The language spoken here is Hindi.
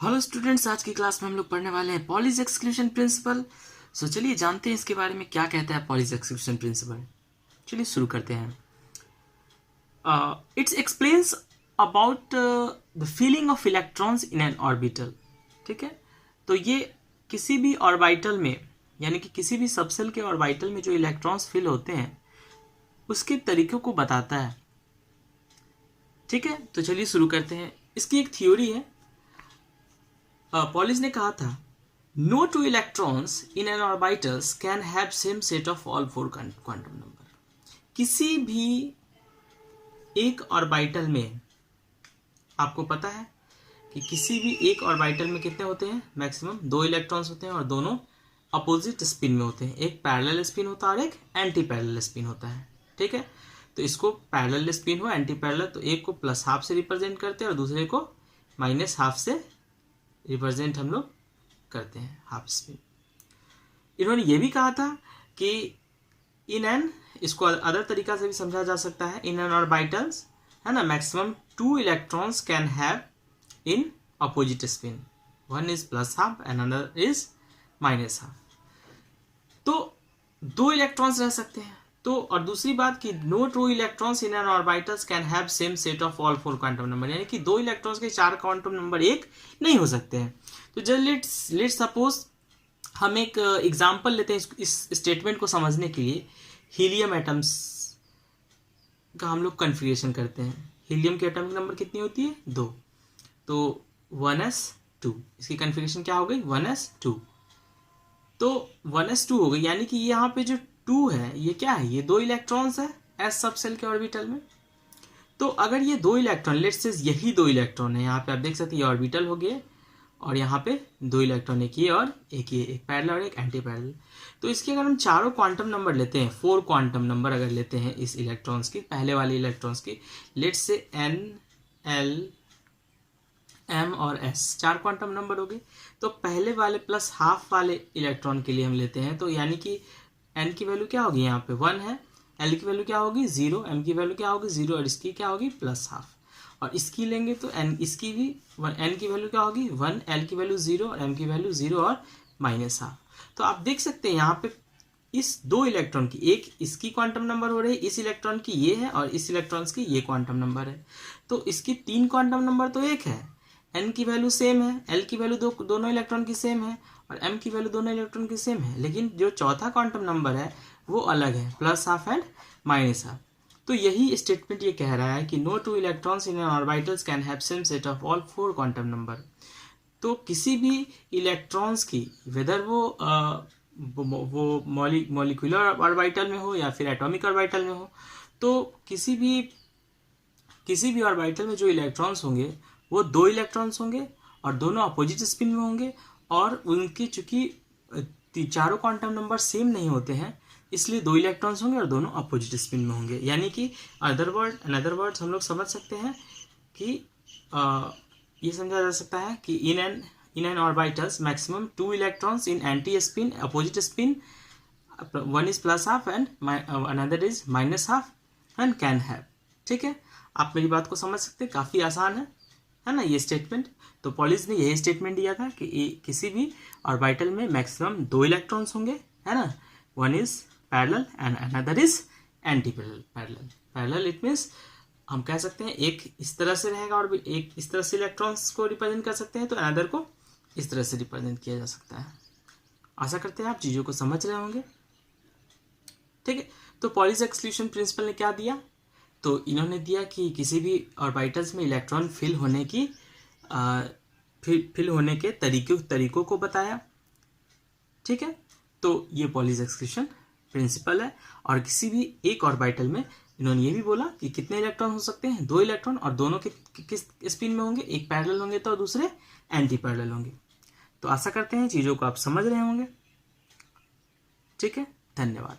हेलो स्टूडेंट्स, आज की क्लास में हम लोग पढ़ने वाले हैं पॉलीज एक्सक्लूशन प्रिंसिपल। सो चलिए जानते हैं इसके बारे में क्या कहता है पॉलीज एक्सक्लूशन प्रिंसिपल। चलिए शुरू करते हैं। It's explains about the feeling of electrons in N orbital. ठीक है, तो ये किसी भी ऑर्बिटल में यानी कि किसी भी सबसेल के ऑर्बिटल में जो इलेक्ट्रॉन्स फिल होते हैं उसके तरीकों को बताता है। ठीक है, तो चलिए शुरू करते हैं। इसकी एक थ्योरी है। पॉलिस ने कहा था no two electrons in an orbitals can have same set of all four quantum number. किसी भी एक ऑर्बिटल में आपको पता है कि किसी भी एक ऑर्बिटल में कितने होते हैं, मैक्सिमम 2 इलेक्ट्रॉन्स होते हैं और दोनों अपोजिट स्पिन में होते हैं। एक पैरेलल स्पिन होता है और एक एंटी पैरेलल स्पिन होता है। ठीक है, तो इसको पैरेलल स्पिन हो एंटी पैरेलल, तो एक को +½ से रिप्रेजेंट करते हैं और दूसरे को -½ से रिप्रेजेंट हम लोग करते हैं, हाफ स्पिन। इन्होंने ये भी कहा था कि इन एन, इसको अदर तरीका से भी समझा जा सकता है, इन एन ऑर्बिटल्स है ना, maximum 2 electrons can have in opposite spin, one is +½ and another is -½ तो 2 इलेक्ट्रॉन्स रह सकते हैं। तो और दूसरी बात कि no two electrons in an orbitals can have same set of all 4 quantum number, यानी कि 2 इलेक्ट्रॉन्स के 4 क्वांटम नंबर एक नहीं हो सकते हैं। तो जब लेट्स सपोज हम एक एग्जांपल लेते हैं इस स्टेटमेंट को समझने के लिए। हीलियम एटम्स का हम लोग कन्फिगरेशन करते हैं। हीलियम की एटॉमिक नंबर कितनी होती है? 2। तो 1s2, इसकी कन्फिगरेशन क्या हो गई? 1s2। तो 1s2 हो गई, यानी कि यहाँ पे जो 2 है ये क्या है? ये 2 इलेक्ट्रॉन्स है एस सबसेल के ऑर्बिटल में। तो अगर ये 2 इलेक्ट्रॉन, लेट्स से यही 2 इलेक्ट्रॉन है, यहाँ पे आप देख सकते हैं ये ऑर्बिटल हो गए और यहाँ पे 2 इलेक्ट्रॉन, एक ये और एक ये, एक पैरेलल और एक एंटी पैरेलल। तो इसके अगर हम चारों क्वांटम नंबर लेते हैं, 4 क्वांटम नंबर अगर लेते हैं इस इलेक्ट्रॉन्स की, पहले वाले इलेक्ट्रॉन्स की, let's say n, l, m और s 4 क्वांटम नंबर हो गए। तो पहले वाले +½ वाले इलेक्ट्रॉन के लिए हम लेते हैं, तो यानी कि n की वैल्यू क्या होगी? यहाँ पे 1 है, l की वैल्यू क्या होगी? 0, m की वैल्यू क्या होगी? 0 और इसकी क्या होगी? +½ और इसकी लेंगे तो n, इसकी भी n की वैल्यू क्या होगी? 1, l की वैल्यू 0 और m की वैल्यू 0 और -½ तो आप देख सकते हैं यहाँ पे इस 2 इलेक्ट्रॉन की, एक इसकी क्वांटम नंबर हो रही है, इस इलेक्ट्रॉन की ये है और इस इलेक्ट्रॉन्स की ये क्वांटम नंबर है। तो इसकी 3 क्वांटम नंबर तो एक है, n की वैल्यू सेम है, l की वैल्यू दोनों इलेक्ट्रॉन की सेम है और m की वैल्यू दोनों इलेक्ट्रॉन की सेम है, लेकिन जो चौथा क्वांटम नंबर है वो अलग है, +½ एंड -½ तो यही स्टेटमेंट ये कह रहा है कि no 2 electrons in an orbitals can have same set of all 4 quantum number. तो किसी भी इलेक्ट्रॉन्स की, वेदर वो मॉलिक्यूलर ऑर्बिटल में हो या फिर एटॉमिक ऑर्बिटल में हो, तो किसी भी ऑर्बिटल में जो इलेक्ट्रॉन्स होंगे वो 2 इलेक्ट्रॉन्स होंगे और दोनों अपोजिट स्पिन में होंगे और उनकी चूंकि चारों क्वांटम नंबर सेम नहीं होते हैं, इसलिए 2 इलेक्ट्रॉन्स होंगे और दोनों अपोजिट स्पिन में होंगे। यानी कि अनदर वर्ड्स हम लोग समझ सकते हैं कि ये समझा जा सकता है कि इन an orbitals maximum 2 electrons in anti spin, opposite spin, one is +½ and another is -½ and can have. ठीक है, आप मेरी बात को समझ सकते हैं, काफ़ी आसान है ना ये स्टेटमेंट। तो पॉलिस ने यही स्टेटमेंट दिया था कि किसी भी ऑर्बिटल में मैक्सिमम 2 इलेक्ट्रॉन्स होंगे, है ना, one is parallel and another is anti parallel. Parallel it means हम कह सकते हैं एक इस तरह से रहेगा और एक इस तरह से इलेक्ट्रॉन्स को रिप्रेजेंट कर सकते हैं, तो अनदर को इस तरह से रिप्रेजेंट किया जा सकता है। आशा करते हैं आप चीज़ों को समझ रहे होंगे। ठीक है, तो पॉलिस एक्सक्लूशन प्रिंसिपल ने क्या दिया? तो इन्होंने दिया कि किसी भी ऑर्बिटल्स में इलेक्ट्रॉन फिल होने के तरीकों को बताया। ठीक है, तो ये पॉलिस एक्सक्लूशन प्रिंसिपल है। और किसी भी एक ऑर्बिटल में इन्होंने ये भी बोला कि कितने इलेक्ट्रॉन हो सकते हैं? 2 इलेक्ट्रॉन और दोनों किस स्पिन में होंगे? एक पैरेलल होंगे तो दूसरे एंटी पैरेलल होंगे। तो आशा करते हैं चीज़ों को आप समझ रहे होंगे। ठीक है, धन्यवाद।